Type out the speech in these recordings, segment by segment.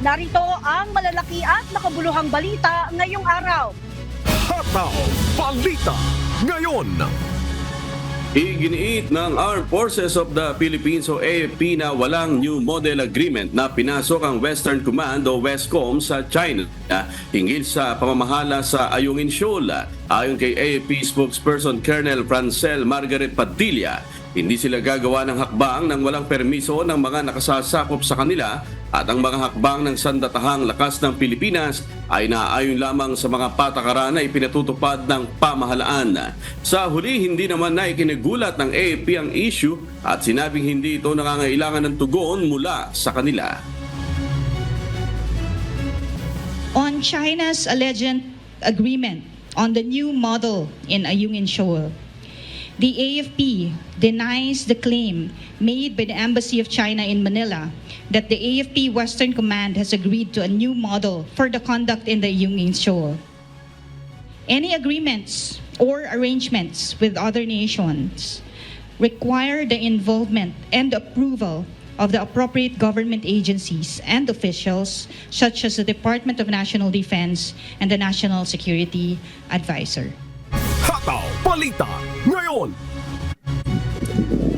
Narito ang malalaki at makabuluhang balita ngayong araw. Hataw Balita ngayon. Iginiit ng Armed Forces of the Philippines o AFP na walang New Model Agreement na pinasok ang Western Command o WESCOM sa China hinggil sa pamamahala sa Ayungin Shoal. Ayon kay AFP spokesperson Colonel Francel Margaret Padilla, hindi sila gagawa ng hakbang nang walang permiso ng mga nakasasakop sa kanila at ang mga hakbang ng sandatahang lakas ng Pilipinas ay naaayon lamang sa mga patakaran na ipinatutupad ng pamahalaan. Sa huli, hindi naman na ikinigulat ng AFP ang issue at sinabing hindi ito nangangailangan ng tugon mula sa kanila. On China's alleged agreement on the new model in Ayungin Shoal, the AFP denies the claim made by the Embassy of China in Manila that the AFP Western Command has agreed to a new model for the conduct in the Ayungin Shoal. Any agreements or arrangements with other nations require the involvement and approval of the appropriate government agencies and officials such as the Department of National Defense and the National Security Advisor. Hataw Balita ngayon.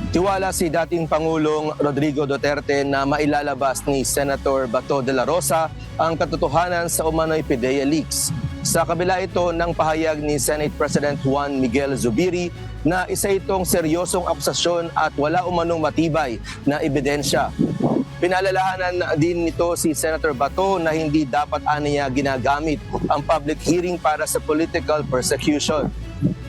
Tiwala si dating Pangulong Rodrigo Duterte na mailalabas ni Senator Bato de la Rosa ang katotohanan sa umano'y PDEA leaks. Sa kabila ito ng pahayag ni Senate President Juan Miguel Zubiri na isa itong seryosong akusasyon at wala umanong matibay na ebidensya. Pinalalahanan din nito si Senator Bato na hindi dapat aniya ginagamit ang public hearing para sa political persecution.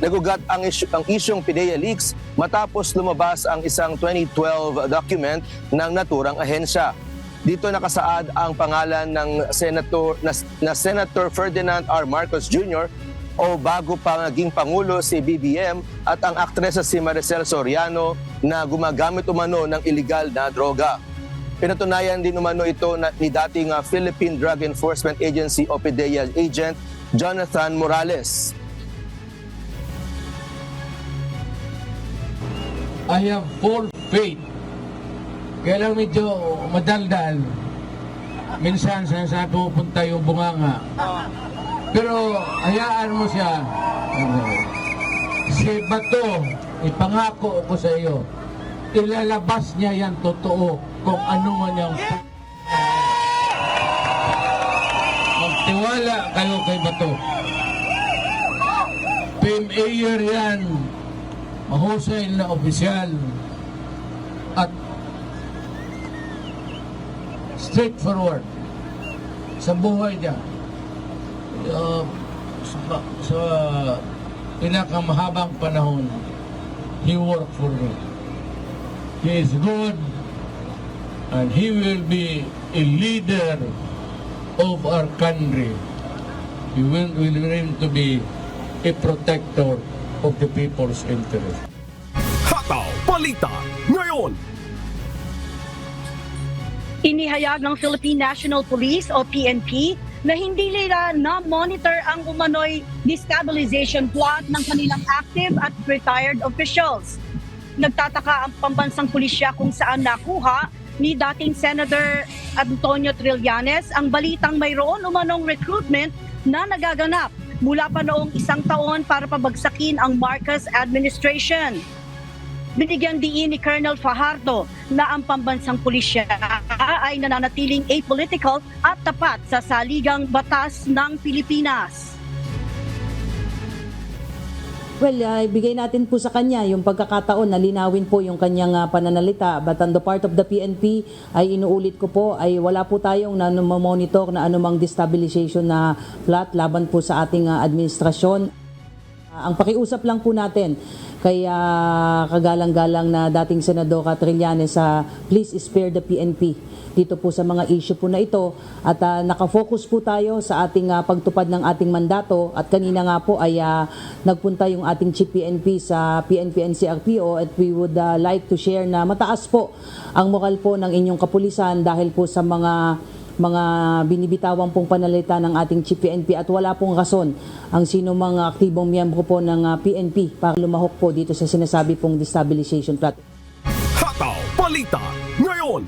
Nagugat ang isyong PDEA leaks matapos lumabas ang isang 2012 document ng naturang ahensya. Dito nakasaad ang pangalan ng Senator Ferdinand R. Marcos Jr. o bago pa naging Pangulo si BBM at ang aktresa si Maricel Soriano na gumagamit umano ng iligal na droga. Pinatunayan din umano ito ni dating Philippine Drug Enforcement Agency o PDEA agent Jonathan Morales. I have full faith. Kaya lang medyo madaldal. Minsan saan pupunta yung bunganga. Pero hayaan mo siya. Si Bato, ipangako ko sa iyo, ilalabas niya yan totoo kung ano man yung magtiwala kayo kay Bato. PMAyer yan, mahusay na opisyal at straightforward sa buhay niya. Sa pinakamahabang panahon, he worked for me. He is good and he will be a leader of our country. He will learn to be a protector of the people's interest. Hataw Balita ngayon. Inihayag ng Philippine National Police o PNP na hindi nila na-monitor ang umano'y destabilization plot ng kanilang active at retired officials. Nagtataka ang pambansang pulisya kung saan nakuha ni dating Senator Antonio Trillanes ang balitang mayroon umanong recruitment na nagaganap mula pa noong 1 taon para pabagsakin ang Marcos administration. Binigyan diin ni Colonel Fajardo na ang pambansang pulisya ay nananatiling apolitical at tapat sa saligang batas ng Pilipinas. Well, ibigay natin po sa kanya yung pagkakataon na linawin po yung kanyang pananalita. But on the part of the PNP, ay inuulit ko po, ay wala po tayong monitor na anumang destabilization na plot laban po sa ating administrasyon. Ang pakiusap lang po natin kay kagalang-galang na dating Senadora Trillanes, please spare the PNP dito po sa mga issue po na ito at nakafocus po tayo sa ating pagtupad ng ating mandato at kanina nga po ay nagpunta yung ating Chief PNP sa PNP NCRPO at we would like to share na mataas po ang moral po ng inyong kapulisan dahil po sa mga binibitawan pong panalita ng ating Chief PNP at wala pong rason ang sino mga aktibong miyembro po ng PNP para lumahok po dito sa sinasabi pong destabilization plot. Hataw Balita ngayon.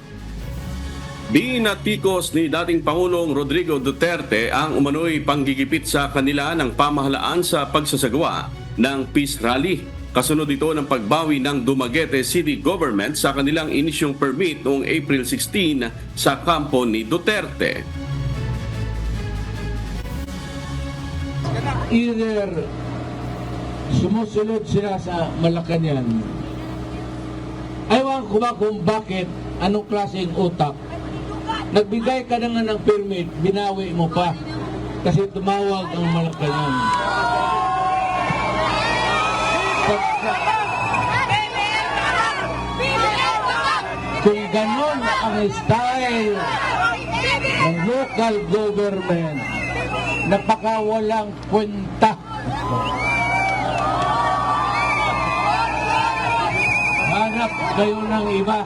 Binatikos ni dating Pangulong Rodrigo Duterte ang umano'y panggigipit sa kanila ng pamahalaan sa pagsasagawa ng Peace Rally. Kasunod ito ng pagbawi ng Dumaguete City Government sa kanilang inisyong permit noong April 16 sa kampo ni Duterte. Either sumusunod sila sa Malacanang. Ewan ko ba kung bakit, anong klaseng utak. Nagbigay ka na nga ng permit, binawi mo pa. Kasi tumawag ang Malacanang. Kung ganon ang style ng local government, napakawalang kwenta. Hanap kayo ng iba.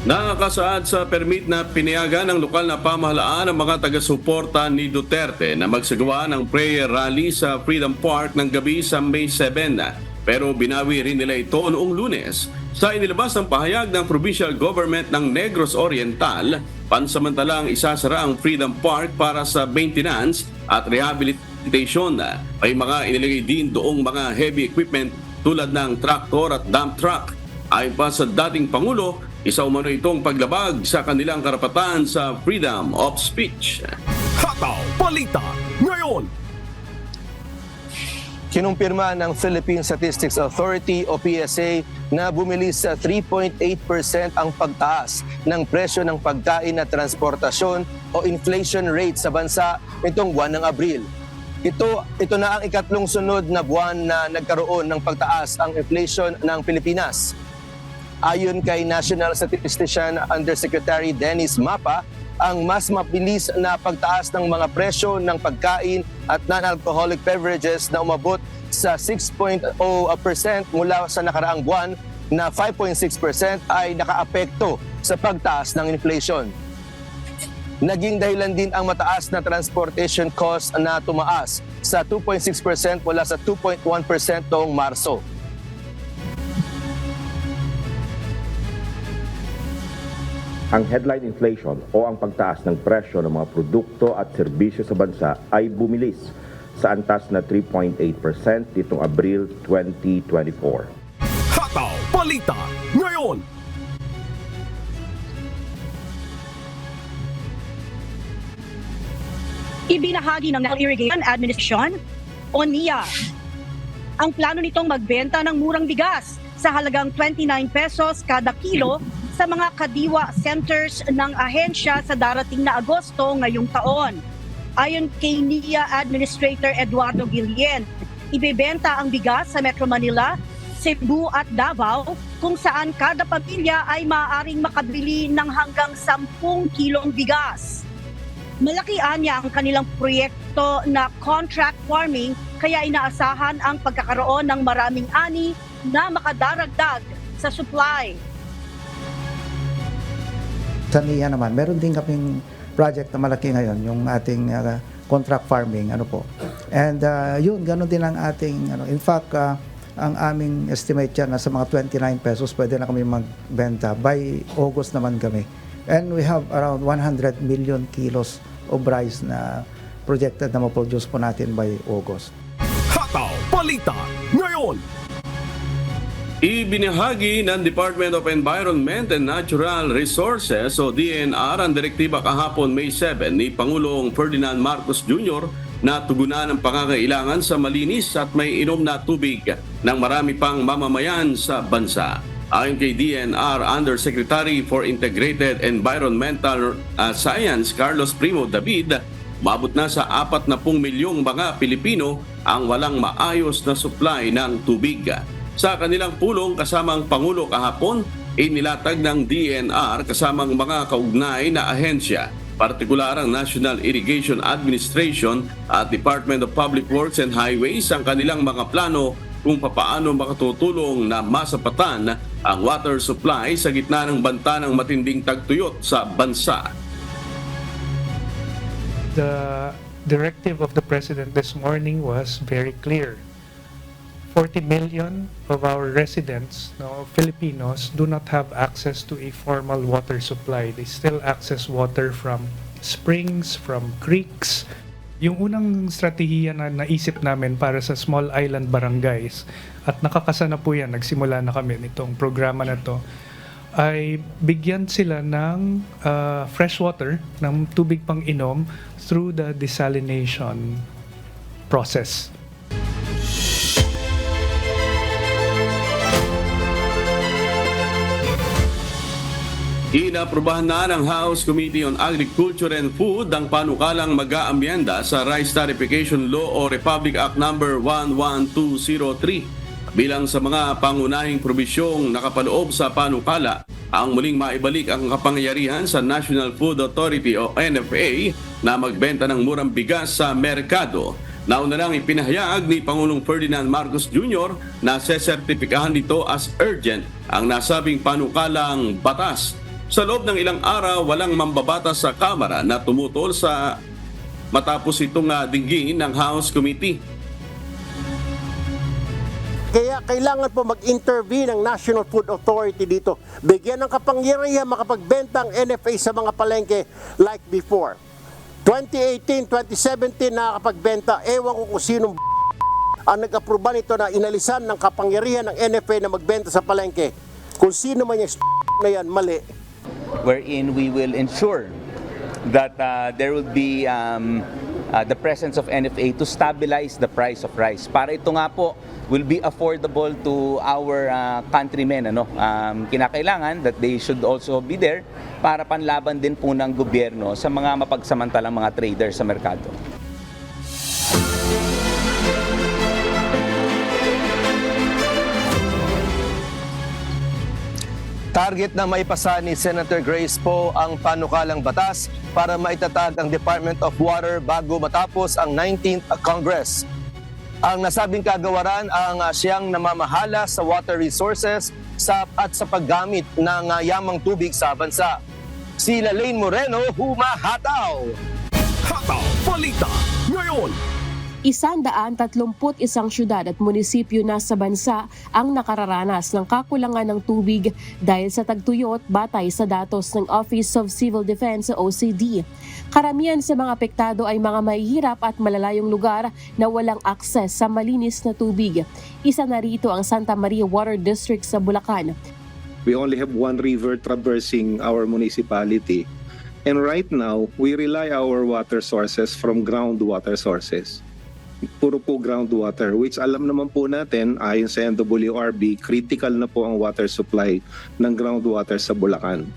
Nakakasaad sa permit na pinayagan ng lokal na pamahalaan ang mga taga-suporta ni Duterte na magsagawa ng prayer rally sa Freedom Park ng gabi sa May 7. Pero binawi rin nila ito noong Lunes. Sa inilabas ng pahayag ng Provincial Government ng Negros Oriental, pansamantalang isasara ang Freedom Park para sa maintenance at rehabilitation. May mga inilagay din doong mga heavy equipment tulad ng traktor at dump truck. Ayon pa sa dating Pangulo, isa umano itong paglabag sa kanilang karapatan sa freedom of speech. Hataw Balita ngayon. Kinumpirma ng Philippine Statistics Authority o PSA na bumilis sa 3.8% ang pagtaas ng presyo ng pagkain at transportasyon o inflation rate sa bansa nitong buwan ng Abril. Ito na ang ikatlong sunod na buwan na nagkaroon ng pagtaas ang inflation ng Pilipinas. Ayon kay National Statistician Undersecretary Dennis Mapa, ang mas mabilis na pagtaas ng mga presyo ng pagkain at non-alcoholic beverages na umabot sa 6.0% mula sa nakaraang buwan na 5.6% ay nakaapekto sa pagtaas ng inflation. Naging dahilan din ang mataas na transportation cost na tumaas sa 2.6% mula sa 2.1% noong Marso. Ang headline inflation o ang pagtaas ng presyo ng mga produkto at serbisyo sa bansa ay bumilis sa antas na 3.8% nitong Abril 2024. Hataw Balita ngayon. Ibinahagi ng National Irrigation Administration o NIA ang plano nitong magbenta ng murang bigas sa halagang 29 pesos kada kilo sa mga kadiwa centers ng ahensya sa darating na Agosto ngayong taon. Ayon kay NIA Administrator Eduardo Guillen, ibebenta ang bigas sa Metro Manila, Cebu at Davao kung saan kada pamilya ay maaaring makabili ng hanggang 10 kilong bigas. Malaki anya ang kanilang proyekto na contract farming kaya inaasahan ang pagkakaroon ng maraming ani na makadaragdag sa supply. Sa NIA naman, meron din kaming project na malaki ngayon, yung ating contract farming, And yun, ganun din ang ating, in fact, ang aming estimate yan na sa mga 29 pesos, pwede na kami magbenta. By August naman kami. And we have around 100 million kilos of rice na projected na ma-produce po natin by August. Hataw Balita ngayon. Ibinahagi ng Department of Environment and Natural Resources o DNR ang direktiba kahapon May 7 ni Pangulong Ferdinand Marcos Jr. na tugunan ang pangangailangan sa malinis at may inom na tubig ng marami pang mamamayan sa bansa. Ayon kay DNR Undersecretary for Integrated Environmental Science Carlos Primo David, maabot na sa 40 milyong mga Pilipino ang walang maayos na supply ng tubig. Sa kanilang pulong kasamang Pangulo kahapon, inilatag ng DNR kasamang mga kaugnay na ahensya, partikular ang National Irrigation Administration at Department of Public Works and Highways ang kanilang mga plano kung papaano makatutulong na masapatan ang water supply sa gitna ng banta ng matinding tagtuyot sa bansa. The directive of the President this morning was very clear. 40 million of our residents, no, Filipinos, do not have access to a formal water supply. They still access water from springs, from creeks. Yung unang strategiya na naisip namin para sa small island barangays, at nakakasana po yan, nagsimula na kami nitong programa na to, ay bigyan sila ng fresh water, ng tubig pang inom through the desalination process. Inaprubahan na ng House Committee on Agriculture and Food ang panukalang mag-aamyenda sa Rice Tarification Law o Republic Act No. 11203. Bilang sa mga pangunahing probisyong nakapaloob sa panukala, ang muling maibalik ang kapangyarihan sa National Food Authority o NFA na magbenta ng murang bigas sa merkado. Nauna lang ipinahayag ni Pangulong Ferdinand Marcos Jr. na sesertipikahan nito as urgent ang nasabing panukalang batas. Sa loob ng ilang araw, walang mambabatas sa Kamara na tumutol sa matapos itong dinggin ng House Committee. Kaya kailangan po mag-intervene ang National Food Authority dito. Bigyan ng kapangyarihan makapagbenta ang NFA sa mga palengke like before. 2018, 2017 nakakapagbenta. Ewan ko kung sinong ang nag-aproba nito na inalisan ng kapangyarihan ng NFA na magbenta sa palengke. Kung sino man yung na yan, mali. Wherein we will ensure that there will be the presence of NFA to stabilize the price of rice. Para ito nga po will be affordable to our countrymen. Kinakailangan that they should also be there para panlaban din po ng gobyerno sa mga mapagsamantalang mga traders sa merkado. Target na maipasa ni Senator Grace Poe ang panukalang batas para maitatag ang Department of Water bago matapos ang 19th Congress. Ang nasabing kagawaran ang siyang namamahala sa water resources at sa paggamit ng yamang tubig sa bansa. Si Lalaine Moreno, humahataw! Hataw Balita ngayon! 131 syudad at munisipyo na sa bansa ang nakararanas ng kakulangan ng tubig dahil sa tagtuyot batay sa datos ng Office of Civil Defense o OCD. Karamihan sa mga apektado ay mga mahihirap at malalayong lugar na walang akses sa malinis na tubig. Isa na rito ang Santa Maria Water District sa Bulacan. We only have one river traversing our municipality. And right now, we rely our water sources from groundwater sources. Puro po groundwater, which alam naman po natin, ayon sa NWRB, critical na po ang water supply ng groundwater sa Bulacan.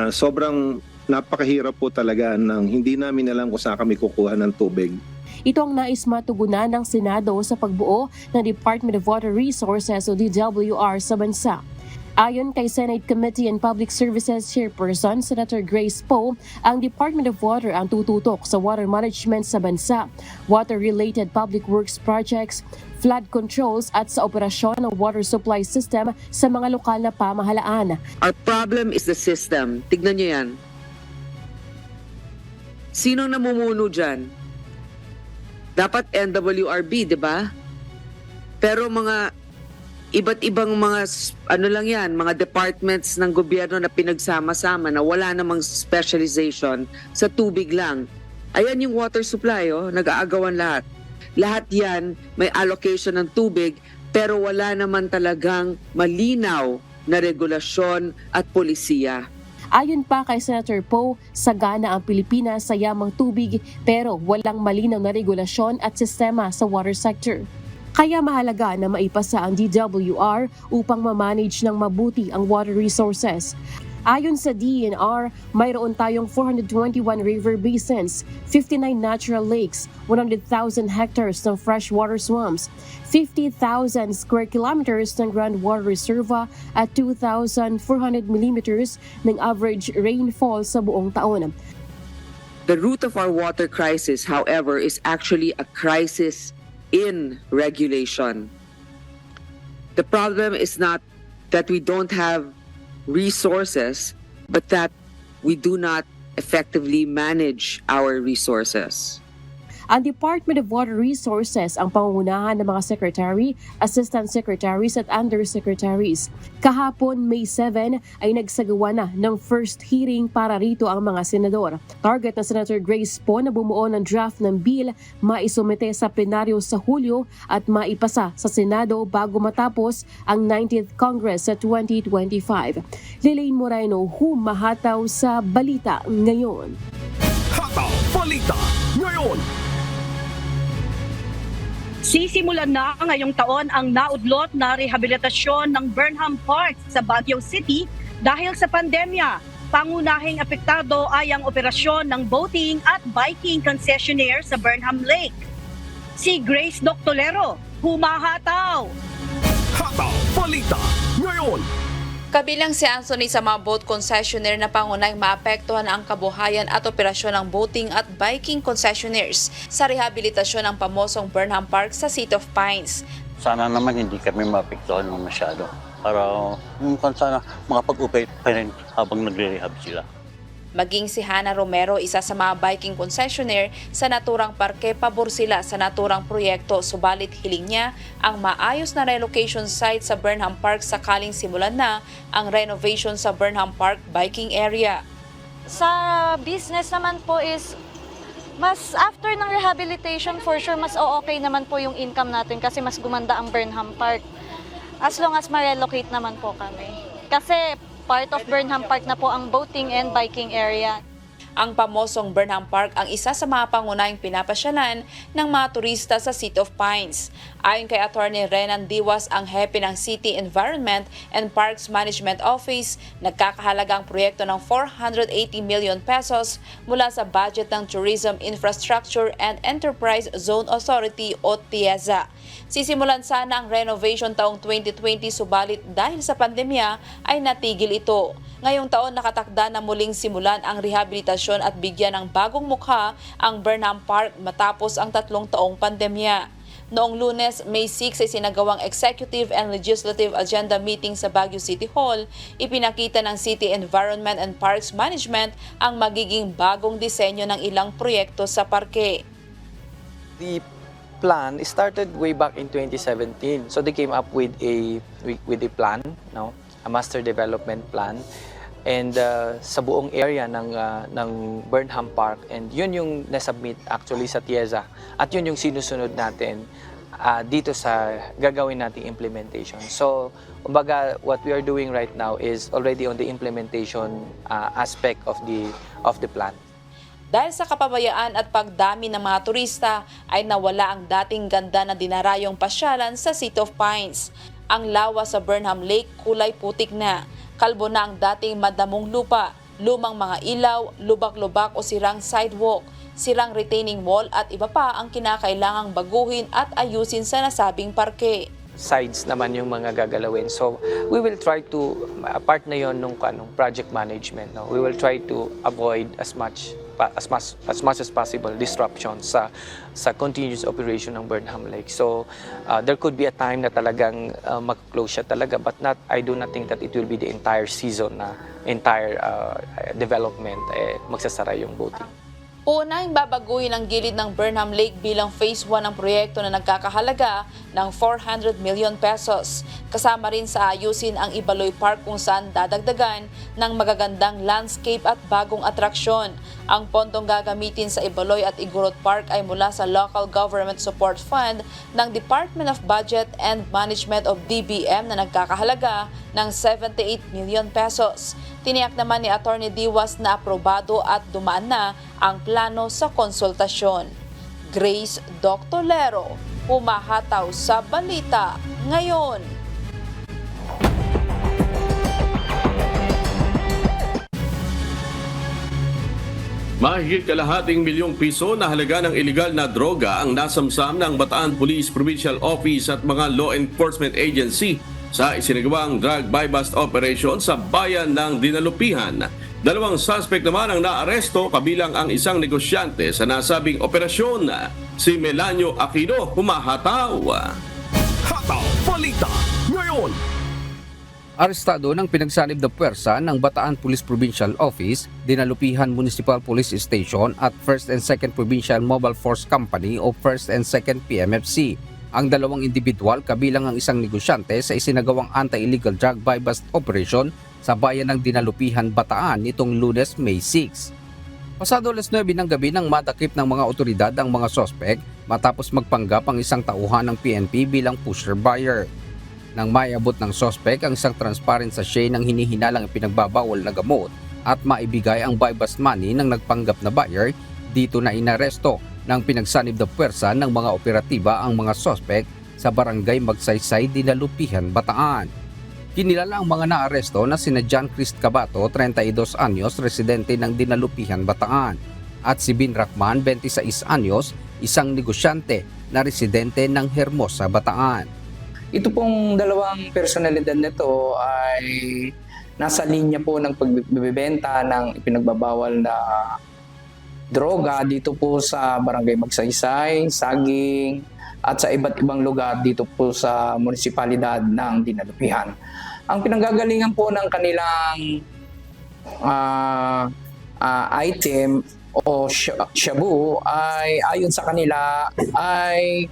Sobrang napakahirap po talaga ng hindi namin alam kung saan kami kukuha ng tubig. Ito ang nais matugunan ng Senado sa pagbuo ng Department of Water Resources o DWR sa bansa. Ayon kay Senate Committee on Public Services Chairperson Senator Grace Poe, ang Department of Water ang tututok sa water management sa bansa, water-related public works projects, flood controls at sa operasyon ng water supply system sa mga lokal na pamahalaan. Our problem is the system. Tignan niyo yan. Sinong namumuno dyan? Dapat NWRB, di ba? Pero mga iba't ibang mga mga departments ng gobyerno na pinagsama-sama na wala namang specialization sa tubig lang. Ayan yung water supply, nag-aagawan lahat. Lahat yan may allocation ng tubig pero wala naman talagang malinaw na regulasyon at polisiya. Ayon pa kay Senator Poe, sagana ang Pilipinas sa yamang tubig pero walang malinaw na regulasyon at sistema sa water sector. Kaya mahalaga na maipasa ang DWR upang ma-manage ng mabuti ang water resources. Ayon sa DENR, mayroon tayong 421 river basins, 59 natural lakes, 100,000 hectares ng freshwater swamps, 50,000 square kilometers ng groundwater reservoir at 2,400 millimeters ng average rainfall sa buong taon. The root of our water crisis, however, is actually a crisis in regulation. The problem is not that we don't have resources, but that we do not effectively manage our resources. Ang Department of Water Resources ang pangungunahan ng mga secretary, assistant secretaries at undersecretaries. Kahapon, May 7, ay nagsagawa na ng first hearing para rito ang mga senador. Target na Senator Grace Poe na bumuo ng draft ng bill maisumite sa plenaryo sa Hulyo at maipasa sa Senado bago matapos ang 19th Congress sa 2025. Lilaine Moreno, humahataw sa balita ngayon. Hataw Balita ngayon. Sisimulan na ngayong taon ang naudlot na rehabilitasyon ng Burnham Park sa Baguio City dahil sa pandemya. Pangunahing apektado ay ang operasyon ng boating at biking concessionaire sa Burnham Lake. Si Grace Doctolero, humahataw. Hataw Balita ngayon. Kabilang si Anthony sa mga boat concessionaire na pangunahing maapektuhan ang kabuhayan at operasyon ng boating at biking concessionaires sa rehabilitasyon ng pamosong Burnham Park sa City of Pines. Sana naman hindi kami maapektuhan ng masyado para sana makapag-upay pa rin habang nagre-rehab sila. Maging si Hannah Romero, isa sa mga biking concessionaire sa naturang parke, pabor sila sa naturang proyekto, subalit hiling niya ang maayos na relocation site sa Burnham Park sakaling simulan na ang renovation sa Burnham Park biking area. Sa business naman po is mas after ng rehabilitation, for sure mas okay naman po yung income natin kasi mas gumanda ang Burnham Park as long as ma-relocate naman po kami. Kasi part of Burnham Park na po ang boating and biking area. Ang pamosong Burnham Park ang isa sa mga pangunahing pinapasyalan ng mga turista sa City of Pines. Ayon kay Attorney Renan Diwas, ang hepe ng City Environment and Parks Management Office, nagkakahalaga ang proyekto ng 480 million pesos mula sa budget ng Tourism Infrastructure and Enterprise Zone Authority o TIEZA. Sisimulan sana ang renovation taong 2020 subalit dahil sa pandemya ay natigil ito. Ngayong taon nakatakda na muling simulan ang rehabilitasyon at bigyan ng bagong mukha ang Burnham Park matapos ang 3 taong pandemya. Noong Lunes, May 6 ay sinagawang Executive and Legislative Agenda Meeting sa Baguio City Hall. Ipinakita ng City Environment and Parks Management ang magiging bagong disenyo ng ilang proyekto sa parke. The plan started way back in 2017. So they came up with a plan, no? A master development plan. And sa buong area ng Burnham Park, and yun yung nasubmit actually sa TIEZA at yun yung sinusunod natin dito sa gagawin nating implementation. So kumbaga what we are doing right now is already on the implementation aspect of the plan. Dahil sa kapabayaan at pagdami ng mga turista ay nawala ang dating ganda na dinarayong pasyalan sa City of Pines. Ang lawa sa Burnham Lake kulay putik na. Kalbo na ang dating madamong lupa, lumang mga ilaw, lubak-lubak o sirang sidewalk, sirang retaining wall at iba pa ang kinakailangang baguhin at ayusin sa nasabing parke. Sides naman yung mga gagalawin. So we will try to, part na yon nung project management. No? We will try to avoid as much as possible disruption sa continuous operation ng Burnham Lake. So there could be a time na talagang mag-close siya talaga, but I do not think that it will be the entire season na entire development magsasara yung boating. Unang babaguhin ang gilid ng Burnham Lake bilang Phase 1 ng proyekto na nagkakahalaga ng 400 million pesos. Kasama rin sa ayusin ang Ibaloy Park kung saan dadagdagan ng magagandang landscape at bagong atraksyon. Ang pondong gagamitin sa Ibaloy at Igorot Park ay mula sa Local Government Support Fund ng Department of Budget and Management of DBM na nagkakahalaga ng 78 million pesos. Tiniyak naman ni Attorney Diwas na aprobado at dumaan na ang plano sa konsultasyon. Grace Doctolero, humahataw sa balita ngayon. Mahigit kalahating milyong piso na halaga ng iligal na droga ang nasamsam ng Bataan Police Provincial Office at mga law enforcement agency sa isinagawang drug buy-bust operation sa bayan ng Dinalupihan. 2 suspect naman ang naaresto kabilang ang isang negosyante sa nasabing operasyon. Si Melanio Aquino, humahataw. Hataw Balita ngayon. Arestado ng pinagsanib na puwersa ng Bataan Police Provincial Office, Dinalupihan Municipal Police Station at 1st and 2nd Provincial Mobile Force Company o 1st and 2nd PMFC. Ang dalawang individual kabilang ang isang negosyante sa isinagawang anti-illegal drug buy-bust operation sa bayan ng Dinalupihan, Bataan nitong Lunes, May 6. Pasado alas 9 ng gabi nang madakip ng mga otoridad ang mga sospek matapos magpanggap ang isang tauhan ng PNP bilang pusher buyer. Nang maiabot ng sospek ang isang transparent sachet ng hinihinalang ipinagbabawal na gamot at maibigay ang buy-bust money ng nagpanggap na buyer, dito na inaresto ng pinagsanib na puwersa ng mga operatiba ang mga sospek sa barangay Magsaysay, Dinalupihan, Bataan. Kinilala ang mga naaresto na sina John Crist Cabato, 32 anyos, residente ng Dinalupihan, Bataan, at si Bin Rachman, 26 anyos, isang negosyante na residente ng Hermosa, Bataan. Ito pong dalawang personalidad nito ay nasa linya po ng pagbibenta ng ipinagbabawal na droga dito po sa Barangay Magsaysay, Saging at sa iba't ibang lugar dito po sa munisipalidad ng Dinalupihan. Ang pinanggagalingan po ng kanilang item o shabu ay ayon sa kanila ay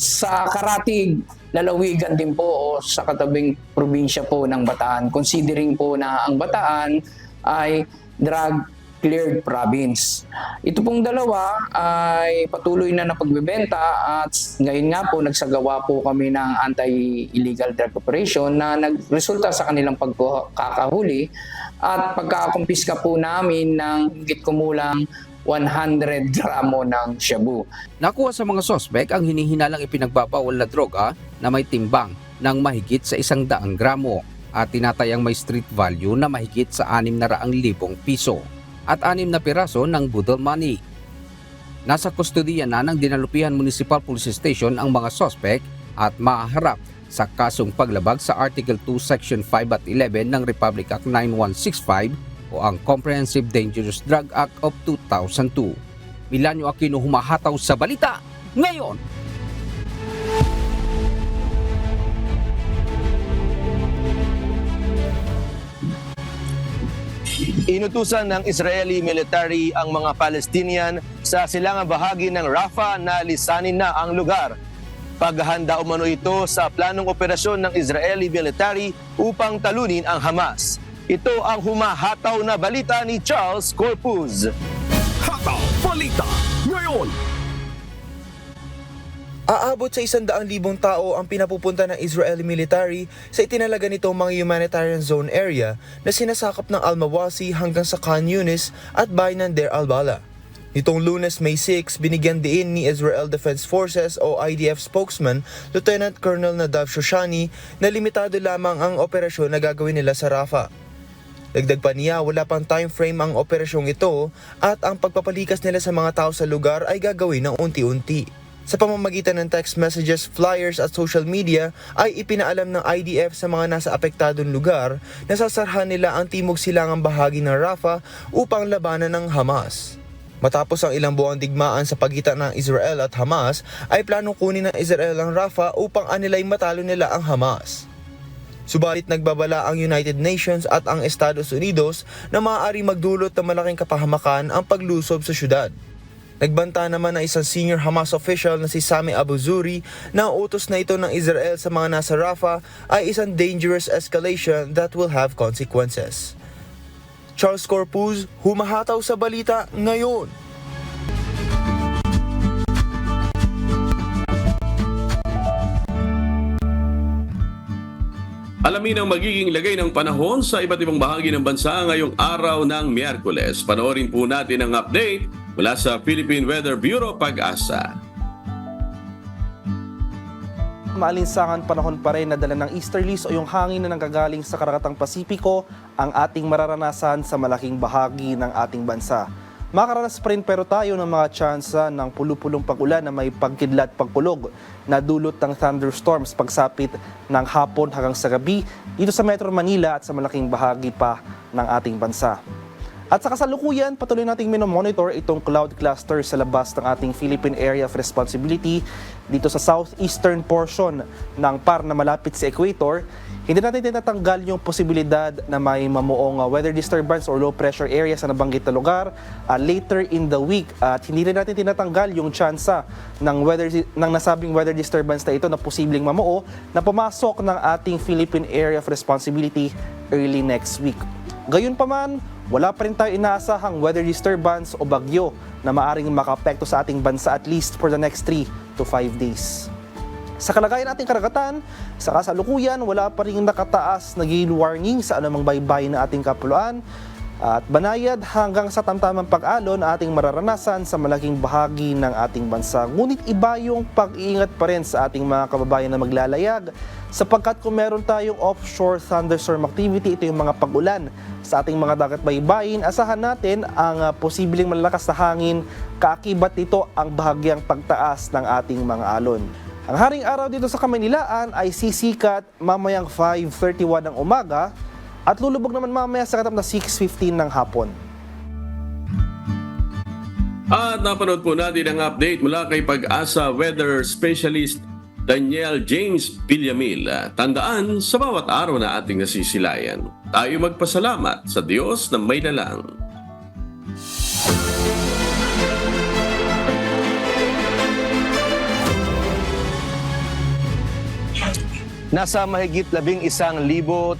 sa Karatig, lalawigan din po o sa katabing probinsya po ng Bataan, considering po na ang Bataan ay drug-cleared province. Ito pong dalawa ay patuloy na napagbebenta at ngayon nga po nagsagawa po kami ng anti-illegal drug operation na nagresulta sa kanilang pagkakahuli at pagkakumpiska po namin ng higit kumulang 100 gramo ng shabu. Nakuha sa mga sospek ang hinihinalang ipinagbabawal na droga na may timbang ng mahigit sa 100 gramo at tinatayang may street value na mahigit sa 600,000 piso at 6 na piraso ng budol money. Nasa kustudiya na ng Dinalupihan Municipal Police Station ang mga sospek at maaharap sa kasong paglabag sa Article 2 Section 5 at 11 ng Republic Act 9165 o ang Comprehensive Dangerous Drug Act of 2002. Milanyo Aquino humahataw sa balita ngayon. Inutusan ng Israeli military ang mga Palestinian sa silangang bahagi ng Rafah na lisanin na ang lugar. Paghahanda umano ito sa planong operasyon ng Israeli military upang talunin ang Hamas. Ito ang humahataw na balita ni Charles Corpuz. Hataw Balita ngayon. Aabot sa 100,000 tao ang pinapupunta ng Israeli military sa itinalaga nitong mga humanitarian zone area na sinasakop ng Al-Mawasi hanggang sa Khan Yunis at bayan ng Deir al-Bala. Nitong Lunes, May 6, binigyan diin ni Israel Defense Forces o IDF spokesman Lieutenant Colonel Nadav Shoshani na limitado lamang ang operasyon na gagawin nila sa Rafah. Dagdag pa niya, wala pang time frame ang operasyong ito at ang pagpapalikas nila sa mga tao sa lugar ay gagawin ng unti-unti. Sa pamamagitan ng text messages, flyers at social media ay ipinaalam ng IDF sa mga nasa apektadong lugar na sasarhan nila ang timog silangang bahagi ng Rafah upang labanan ng Hamas. Matapos ang ilang buwang digmaan sa pagitan ng Israel at Hamas, ay planong kunin ng Israel ang Rafah upang anilay matalo nila ang Hamas. Subalit nagbabala ang United Nations at ang Estados Unidos na maaaring magdulot ng malaking kapahamakan ang paglusob sa syudad. Nagbanta naman na isang senior Hamas official na si Sami Abu Zuri na ang utos na ito ng Israel sa mga nasa Rafah ay isang dangerous escalation that will have consequences. Charles Corpuz, humahataw sa balita ngayon. Alamin ang magiging lagay ng panahon sa iba't ibang bahagi ng bansa ngayong araw ng Miyerkules. Panoorin po natin ang update mula sa Philippine Weather Bureau Pag-asa. Maalinsangan panahon pa rin na dala ng easterlies o yung hangin na nanggagaling sa Karakatang Pasipiko ang ating mararanasan sa malaking bahagi ng ating bansa. Makaranas pa rin pero tayo ng mga tsansa ng pulu-pulong pag-ulan na may pagkidlat pagkulog na dulot ng thunderstorms pagsapit ng hapon hanggang sa gabi dito sa Metro Manila at sa malaking bahagi pa ng ating bansa. At sa kasalukuyan, patuloy nating minomonitor itong cloud cluster sa labas ng ating Philippine Area of Responsibility dito sa southeastern portion ng PAR na malapit sa equator. Hindi natin tinatanggal yung posibilidad na may mamuong weather disturbance or low pressure area sa nabanggit na lugar later in the week. At hindi rin natin tinatanggal yung tsansa ng nasabing weather disturbance na ito na posibleng mamuo na pumasok ng ating Philippine Area of Responsibility early next week. Gayunpaman, wala pa rin tayo inaasahang weather disturbance o bagyo na maaring makaapekto sa ating bansa at least for the next 3 to 5 days. Sa kalagayan nating karagatan, sa kasalukuyan, wala pa rin nakataas na gale warning sa anumang baybayin ng ating kapuluan at banayad hanggang sa tamtamang pag-alon na ating mararanasan sa malaking bahagi ng ating bansa. Ngunit iba yung pag-iingat pa rin sa ating mga kababayan na maglalayag sapagkat kung meron tayong offshore thunderstorm activity, ito yung mga pag-ulan sa ating mga dagat baybayin, asahan natin ang posibleng malalakas na hangin, kaakibat nito ang bahagyang pagtaas ng ating mga alon. Ang haring araw dito sa Kamaynilaan ay sisikat mamayang 5:31 ng umaga at lulubog naman mamaya sa katap na 6:15 ng hapon. At napanood po natin ang update mula kay Pag-asa Weather Specialist Daniel James Villamil. Tandaan, sa bawat araw na ating nasisilayan, tayo magpasalamat sa Diyos na may lalang. Nasa mahigit 11,300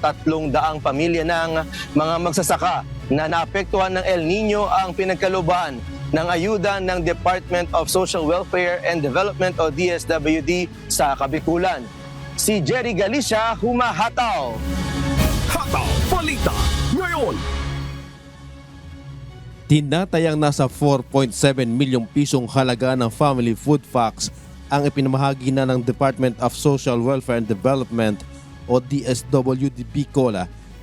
pamilya ng mga magsasaka na naapektuhan ng El Nino ang pinagkalooban ng ayuda ng Department of Social Welfare and Development o DSWD sa Kabikulan. Si Jerry Galicia, humahataw! Hataw Balita ngayon! Tinatayang nasa 4.7 milyong pisong halaga ng family food packs ang ipinamahagi na ng Department of Social Welfare and Development o DSWD Bicol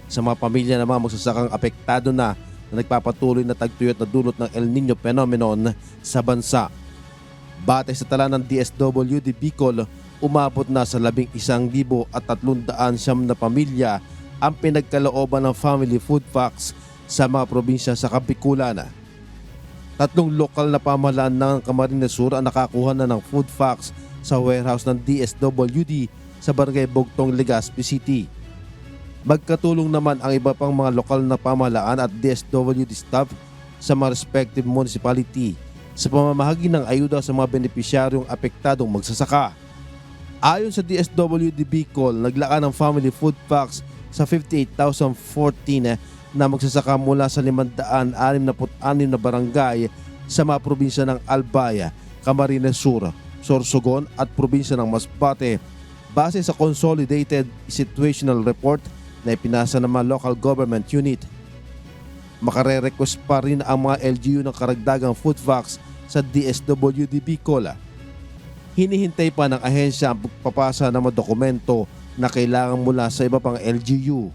sa mga pamilya na mga magsasakang apektado na nagpapatuloy na tagtuyot na dulot ng El Nino phenomenon sa bansa. Batay sa tala ng DSWD Bicol, umabot na sa 11,300 na pamilya ang pinagkalooban ng family food packs sa mga probinsya sa Kabikulan. 3 lokal na pamahalaan ng Camarines Sur ang nakakuha na ng food packs sa warehouse ng DSWD sa Barangay Bugtong, Legazpi City. Magkatulong naman ang iba pang mga lokal na pamahalaan at DSWD staff sa mga respective municipality sa pamamahagi ng ayuda sa mga benepisyaryong apektadong magsasaka. Ayon sa DSWD Bicol, naglaan ng family food packs sa 58,014 na magsasaka mula sa 566 na barangay sa mga probinsya ng Albay, Camarines Sur, Sorsogon at probinsya ng Masbate base sa Consolidated Situational Report na ipinasa ng mga local government unit. Makare-request pa rin ang mga LGU ng karagdagang food packs sa DSWD Bicol. Hinihintay pa ng ahensya ang pagpapasa ng mga dokumento na kailangan mula sa iba pang LGU.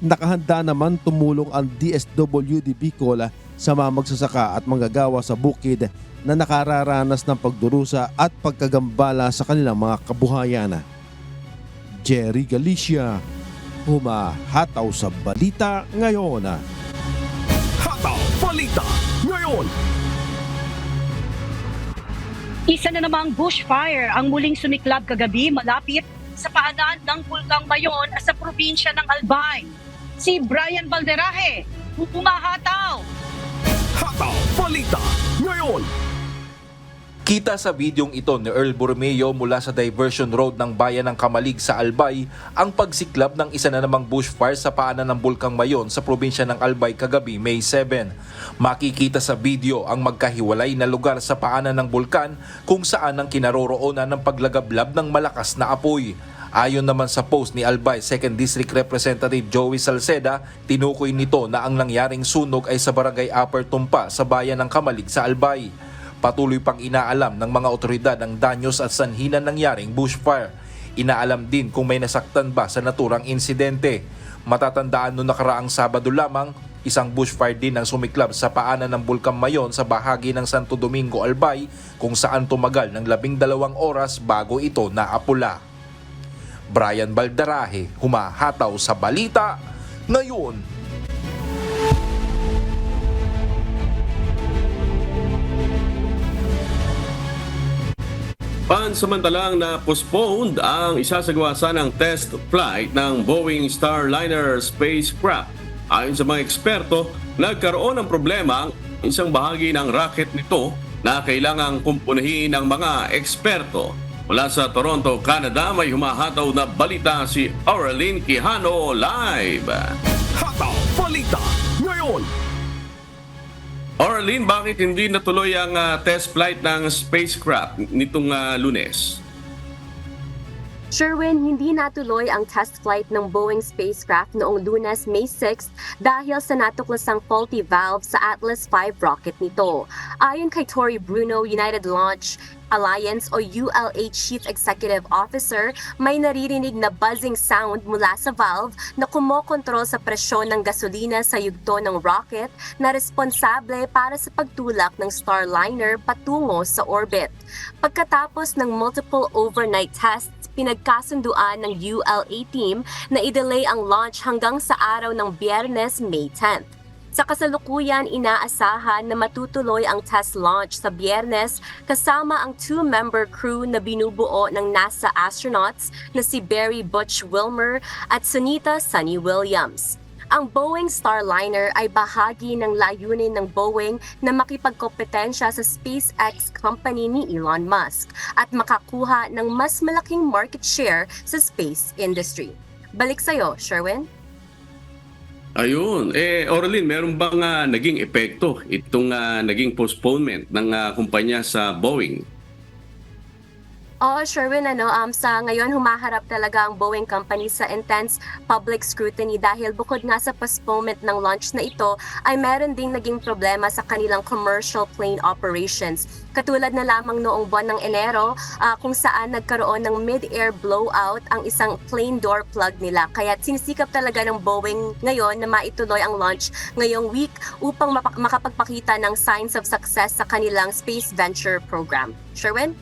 Nakahanda naman tumulong ang DSWD Bicol sa mga magsasaka at manggagawa sa bukid na nakararanas ng pagdurusa at pagkagambala sa kanilang mga kabuhayan. Jerry Galicia, humahataw sa balita ngayon. Hataw Balita ngayon! Isa na namang bushfire ang muling sumiklab kagabi malapit sa paanan ng Bulkang Mayon sa probinsya ng Albay. Si Brian Valderaje, humahataw! Hataw Balita ngayon! Kita sa videong ito ni Earl Borromeo mula sa diversion road ng bayan ng Kamalig sa Albay ang pagsiklab ng isa na namang bushfire sa paanan ng Bulkang Mayon sa probinsya ng Albay kagabi May 7. Makikita sa video ang magkahiwalay na lugar sa paanan ng bulkan kung saan ang kinaroroonan ng paglagablab ng malakas na apoy. Ayon naman sa post ni Albay 2nd District Representative Joey Salceda, tinukoy nito na ang nangyaring sunog ay sa barangay Upper Tumpa sa bayan ng Kamalig sa Albay. Patuloy pang inaalam ng mga otoridad ang danyos at sanhi ng nangyaring bushfire. Inaalam din kung may nasaktan ba sa naturang insidente. Matatandaan noong nakaraang Sabado lamang, isang bushfire din ang sumiklab sa paanan ng Bulkang Mayon sa bahagi ng Santo Domingo, Albay kung saan tumagal ng 12 oras bago ito naapula. Brian Valderaje, humahataw sa balita ngayon. Pansamantalang na postponed ang isasagawa sanang test flight ng Boeing Starliner spacecraft. Ayon sa mga eksperto, nagkaroon ng problema ang isang bahagi ng rocket nito na kailangang kumpunahin ng mga eksperto. Mula sa Toronto, Canada, may humahataw na balita si Aurelyn Quijano live. Hataw Balita ngayon. Aurelyn, bakit hindi natuloy ang test flight ng spacecraft nitong Lunes? Sherwin, hindi natuloy ang test flight ng Boeing spacecraft noong Lunes, May 6 dahil sa natuklasang faulty valve sa Atlas V rocket nito. Ayon kay Tory Bruno, United Launch Alliance o ULA Chief Executive Officer, may naririnig na buzzing sound mula sa valve na kumokontrol sa presyon ng gasolina sa yugto ng rocket na responsable para sa pagtulak ng Starliner patungo sa orbit. Pagkatapos ng multiple overnight tests, pinagkasunduan ng ULA team na i-delay ang launch hanggang sa araw ng Biyernes, May 10. Sa kasalukuyan, inaasahan na matutuloy ang test launch sa Biyernes kasama ang 2-member crew na binubuo ng NASA astronauts na si Barry Butch Wilmer at Sunita Sunny Williams. Ang Boeing Starliner ay bahagi ng layunin ng Boeing na makipagkompetensya sa SpaceX company ni Elon Musk at makakuha ng mas malaking market share sa space industry. Balik sa'yo, Sherwin. Ayun. Aurelyn, meron bang naging epekto itong naging postponement ng kumpanya sa Boeing? Oo, Sherwin, sa ngayon humaharap talaga ang Boeing company sa intense public scrutiny dahil bukod nga sa postponement ng launch na ito, ay meron ding naging problema sa kanilang commercial plane operations. Katulad na lamang noong buwan ng Enero, kung saan nagkaroon ng mid-air blowout ang isang plane door plug nila. Kaya sinisikap talaga ng Boeing ngayon na maituloy ang launch ngayong week upang makapagpakita ng signs of success sa kanilang space venture program. Sherwin?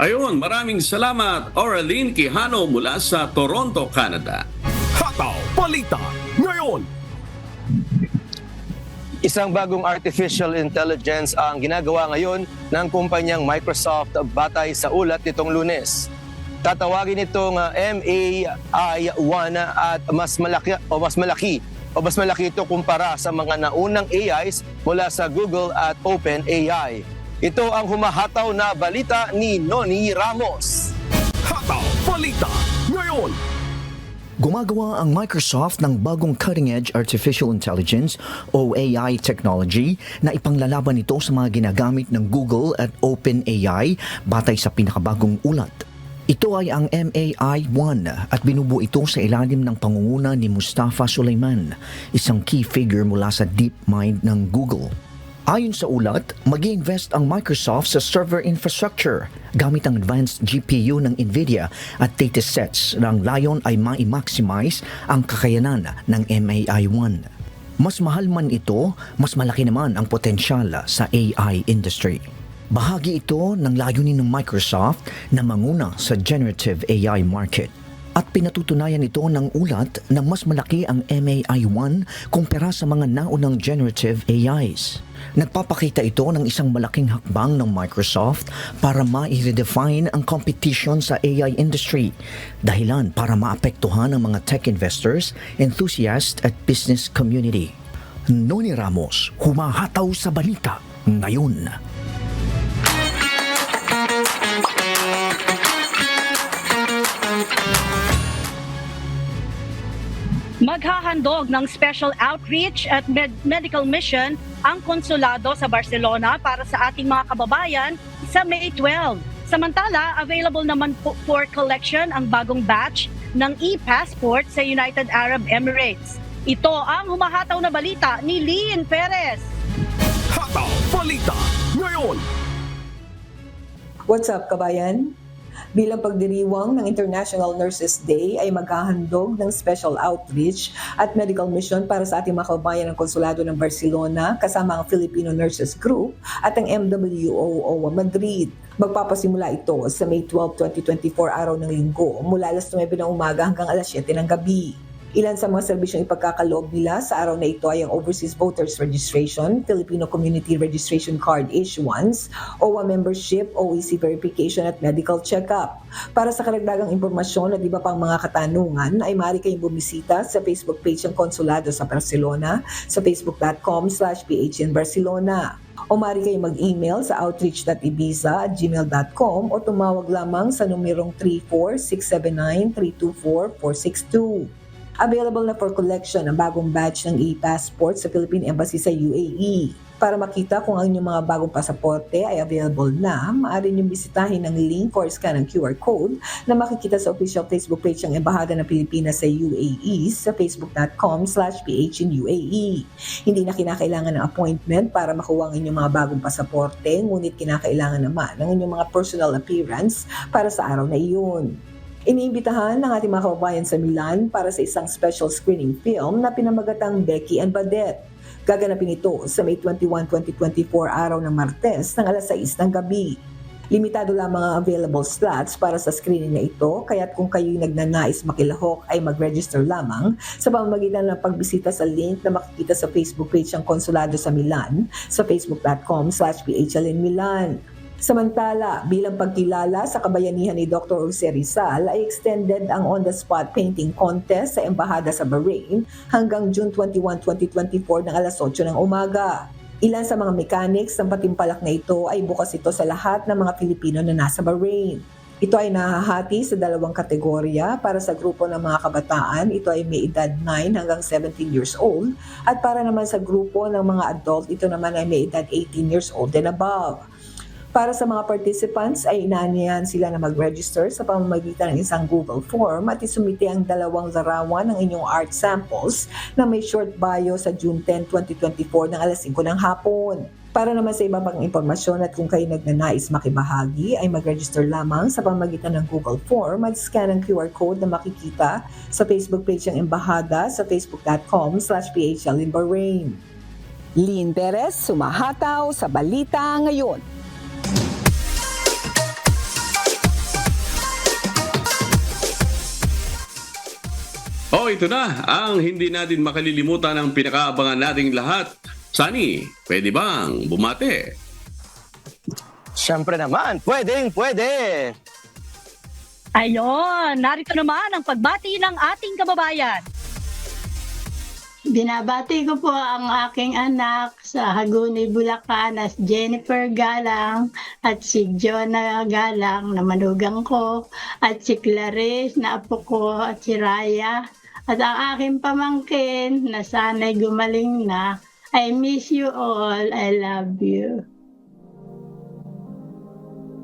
Ayun, maraming salamat, Aurelyn Quijano mula sa Toronto, Canada. Hataw Balita ngayon. Isang bagong artificial intelligence ang ginagawa ngayon ng kumpanyang Microsoft batay sa ulat nitong Lunes. Tatawagin itong MAI-1 at mas malaki ito kumpara sa mga naunang AIs mula sa Google at OpenAI. Ito ang humahataw na balita ni Noni Ramos. Hataw Balita ngayon. Gumagawa ang Microsoft ng bagong cutting-edge artificial intelligence o AI technology na ipanglalaban ito sa mga ginagamit ng Google at OpenAI batay sa pinakabagong ulat. Ito ay ang MAI-1 at binubuo ito sa ilalim ng pangunguna ni Mustafa Suleyman, isang key figure mula sa DeepMind ng Google. Ayon sa ulat, mag-i-invest ang Microsoft sa server infrastructure gamit ang advanced GPU ng NVIDIA at datasets na ang layon ay ma-maximize ang kakayanan ng MAI-1. Mas mahal man ito, mas malaki naman ang potensyal sa AI industry. Bahagi ito ng layunin ng Microsoft na manguna sa generative AI market. At pinatutunayan ito ng ulat na mas malaki ang MAI-1 kumpara sa mga naunang generative AIs. Nagpapakita ito ng isang malaking hakbang ng Microsoft para ma-redefine ang competition sa AI industry, dahilan para maapektuhan ang mga tech investors, enthusiasts at business community. Noni Ramos, humahataw sa balita ngayon. Maghahandog ng special outreach at medical mission ang konsulado sa Barcelona para sa ating mga kababayan sa May 12. Samantala, available naman for collection ang bagong batch ng e-passport sa United Arab Emirates. Ito ang humahataw na balita ni Lynn Perez. Hataw Balita ngayon. What's up, kabayan? Bilang pagdiriwang ng International Nurses Day ay maghahandog ng special outreach at medical mission para sa ating mga kababayan ng Konsulado ng Barcelona kasama ang Filipino Nurses Group at ang MWOO Madrid. Magpapasimula ito sa May 12, 2024 araw ng linggo mula alas 9 ng umaga hanggang alas 7 ng gabi. Ilan sa mga serbisyong ipagkakaloob nila sa araw na ito ay ang Overseas Voters Registration, Filipino Community Registration Card Issuance, OWA membership, OEC verification at medical check-up. Para sa karagdagang impormasyon at iba pang mga katanungan ay maaari kayong bumisita sa Facebook page ng Konsulado sa Barcelona sa facebook.com/PHN Barcelona. O maaari kayong mag-email sa outreach.ibiza@gmail.com o tumawag lamang sa numerong 34-679-324-462. Available na for collection ang bagong batch ng e-passport sa Philippine Embassy sa UAE. Para makita kung ang inyong mga bagong pasaporte ay available na, maaari niyong bisitahin ang link or scan ang QR code na makikita sa official Facebook page ng Embahada ng Pilipinas sa UAE sa facebook.com/PHNUAE. Hindi na kinakailangan ng appointment para makuha ang inyong mga bagong pasaporte, ngunit kinakailangan naman ng inyong mga personal appearance para sa araw na iyon. Iniimbitahan ng ating mga kababayan sa Milan para sa isang special screening film na pinamagatang Becky and Badette. Gaganapin ito sa May 21, 2024 araw ng Martes ng alas 6 ng gabi. Limitado lamang ang available slots para sa screening na ito, kaya't kung kayo'y nagnanais makilahok ay mag-register lamang sa pamamagitan ng pagbisita sa link na makikita sa Facebook page ng Konsulado sa Milan sa facebook.com/PHLNMilan. Samantala, bilang pagkilala sa kabayanihan ni Dr. Jose Rizal ay extended ang on-the-spot painting contest sa Embahada sa Bahrain hanggang June 21, 2024 ng alas 8 ng umaga. Ilan sa mga mechanics ng patimpalak na ito ay bukas ito sa lahat ng mga Pilipino na nasa Bahrain. Ito ay nahahati sa dalawang kategorya. Para sa grupo ng mga kabataan, ito ay may edad 9 hanggang 17 years old. At para naman sa grupo ng mga adult, ito naman ay may edad 18 years old and above. Para sa mga participants ay inaanyayahan sila na mag-register sa pamamagitan ng isang Google form at isumite ang 2 larawan ng inyong art samples na may short bio sa June 10, 2024 ng alas 5 ng hapon. Para naman sa iba pang impormasyon at kung kayo nagnanais makibahagi ay mag-register lamang sa pamamagitan ng Google form at scan ang QR code na makikita sa Facebook page ng Embahada sa facebook.com/PHL in Bahrain. Lynn Perez, sumahataw sa Balita Ngayon. Ito na ang hindi natin makalilimutan ang pinakaabangan nating lahat. Sunny, pwede bang bumate? Siyempre naman, pwede. Ayon, narito naman ang pagbati ng ating kababayan. Binabati ko po ang aking anak sa Hagonoy, Bulacan as Jennifer Galang at si Jonah Galang na manugang ko at si Clarice na apo ko at si Raya. At ang aking pamangkin na sana'y gumaling na, I miss you all, I love you.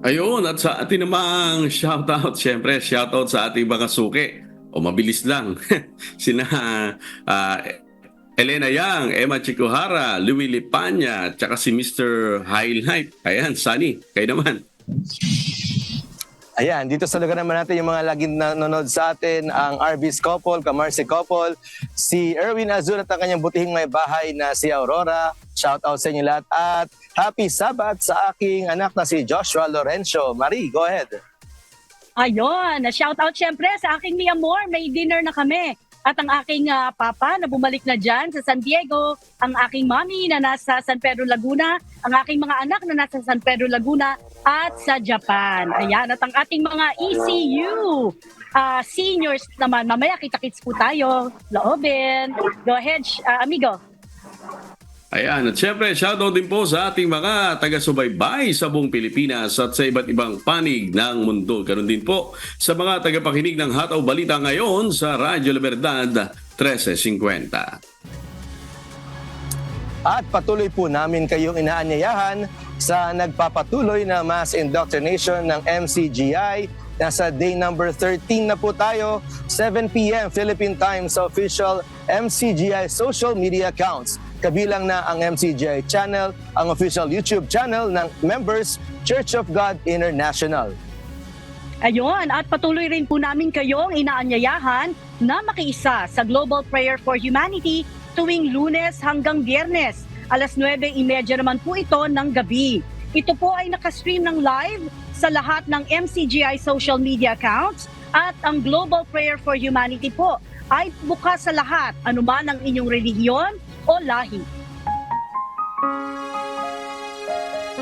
Ayun, at sa atin namang shoutout, syempre, shoutout sa ating mga suki. O mabilis lang, sina Elena Yang, Emma Chikuhara, Louie Lipanya, tsaka si Mr. Highlight. Ayan, Sunny, kayo naman. Ayan, dito sa lugar naman natin yung mga laging nanonood sa atin, ang RB's couple, Kamarsi couple, si Erwin Azul at ang kanyang butihing may bahay na si Aurora. Shout out sa inyo lahat at happy Sabat sa aking anak na si Joshua Lorenzo. Marie, go ahead. Ayon, shout out syempre sa aking mi amor, may dinner na kami. At ang aking papa na bumalik na dyan sa San Diego, ang aking mommy na nasa San Pedro Laguna, ang aking mga anak na nasa San Pedro Laguna at sa Japan. Ayan, at ang ating mga ECU seniors naman, mamaya kita-kits po tayo, loobin. Go ahead, amigo. Ayan, at syempre, shoutout din po sa ating mga taga-subaybay sa buong Pilipinas at sa iba't ibang panig ng mundo. Ganun din po sa mga tagapakinig ng Hataw Balita ngayon sa Radyo Libertad 1350. At patuloy po namin kayong inaanyayahan sa nagpapatuloy na mass indoctrination ng MCGI. Nasa day number 13 na po tayo, 7 p.m. Philippine Time sa official MCGI social media accounts. Kabilang na ang MCGI channel, ang official YouTube channel ng members Church of God International. Ayun, at patuloy rin po namin kayong inaanyayahan na makiisa sa Global Prayer for Humanity tuwing Lunes hanggang Biyernes. Alas 9:30 naman po ito ng gabi. Ito po ay nakastream ng live sa lahat ng MCGI social media accounts at ang Global Prayer for Humanity po ay bukas sa lahat, anuman ang inyong relihiyon o lahi.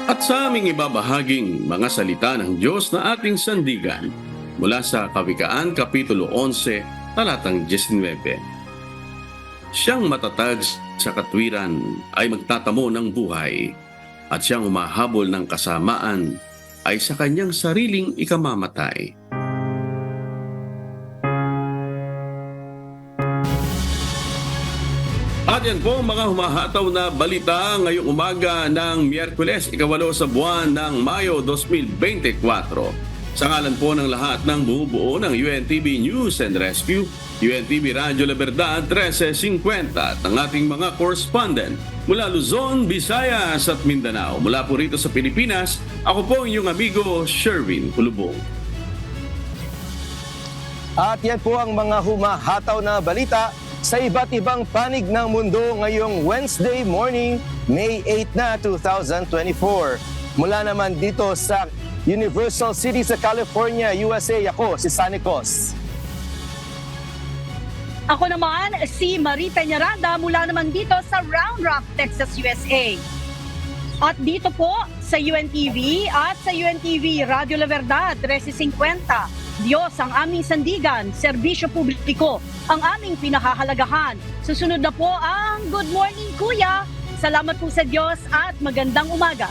At sa aming ibabahaging mga salita ng Diyos na ating sandigan mula sa Kawikaan, Kapitulo 11, talatang 19. Siyang matatag sa katwiran ay magtatamo ng buhay, at siyang humahabol ng kasamaan ay sa kanyang sariling ikamamatay. At yan po mga humahataw na balita ngayong umaga ng Miyerkules, 8 sa buwan ng Mayo 2024. Sa ngalan po ng lahat ng bumubuo ng UNTV News and Rescue, UNTV Radyo La Verdad 1350 at ang ating mga correspondent mula Luzon, Visayas at Mindanao. Mula po rito sa Pilipinas, ako po ang inyong amigo Sherwin Pulubong. At yan po ang mga humahataw na balita sa iba't ibang panig ng mundo ngayong Wednesday morning, May 8 na 2024. Mula naman dito sa Universal City sa California, USA, ako si Sunny Cos. Ako naman si Marita Nyaranda mula naman dito sa Round Rock, Texas, USA. At dito po sa UNTV at sa UNTV Radio La Verdad 1350. Diyos ang aming sandigan, serbisyo publiko ang aming pinahahalagahan. Susunod na po ang Good Morning Kuya. Salamat po sa Diyos at magandang umaga.